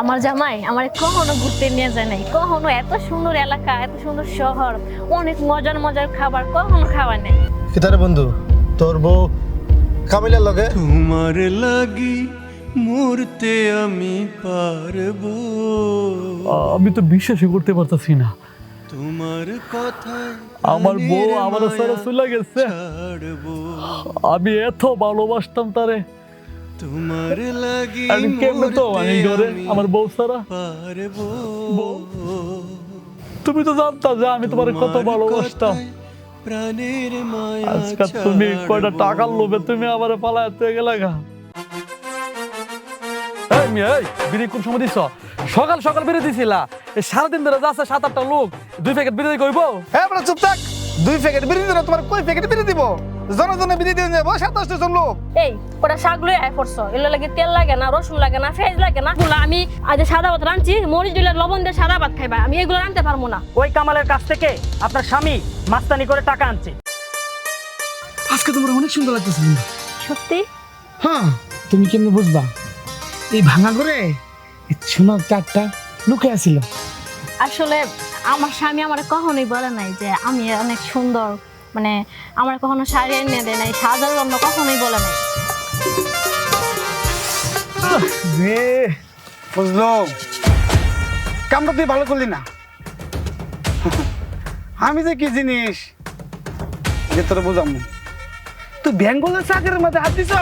আমার জামাই আমার কখনো ঘুরতে নিয়ে যায় নাই, কখনো এত সুন্দর এলাকা, এত সুন্দর শহর, অনেক মজার মজার খাবার কখনো খাওয়া নাই। কিতারে বন্ধু তোর বউ কামিলার লগে তোমার লাগি মরতে আমি পারবো, আমি তো বিশ্বাসই করতে পারতাছি না। তোমার কথায় আমার বউ আমার সারা চলে গেছে। ছাড়বো, আমি এত ভালোবাসতাম তারে। তোমার লাগি আমি কেমনে তো আমি ঘরে মরতে আমার বউ সারা। পারবো। তুমি তো জানতা যে আমি তোমার কত ভালোবাসতাম। প্রাণের মায়া আজকাল তুমি কয়টা টাকার লোভে তুমি আমার পালায় গেলে গা। এই মেয়ে, এই বিড়ি কোন সময় দিছ? সকাল সকাল বিড়ি দিছিলা, এই সারাদিন ধরে যাচ্ছে 7-8টা লোক, 2 প্যাকেট বিড়ি কইব? হ্যাঁ বড় চুপ থাক। 2 প্যাকেট বিড়ি দিল, তোমার কই প্যাকেট বিড়ি দিব? জনে বিড়ি দিয়ে যাবো 27 জন লোক। এই ওটা শাক লই আয় পড়ছ, এগুলো লাগে তেল লাগে না, রসুন লাগে না, পেঁয়াজ লাগে না। এগুলো আমি আজ সাদা ভাত রাঁধছি, মরিচ দিলে লবণ দিয়ে সাদা ভাত খাইবা, আমি এগুলো রাঁধতে পারবো না। ওই কামালের কাছ থেকে আপনার স্বামী মাস্তানি করে টাকা আনছে। আজকে তোমার অনেক সুন্দর লাগতেছে। সত্যি? হ্যাঁ, তুমি কেমনে বুঝবা? এই ভাঙা করে সোনার চারটা লুকে আসিল। আসলে আমার স্বামী আমার কখনোই বলে নাই যে আমি অনেক সুন্দর, মানে আমার কখনো শাড়ি এনে দেয় নাই, সাজার জন্য কখনোই বলে নাই। রে বুঝলো, কামটা তুই ভালো করলি না। আমি যে কি জিনিস যে তোর বুঝাম, তুই বেঙ্গলের চাকরির মধ্যে হাত দিছ।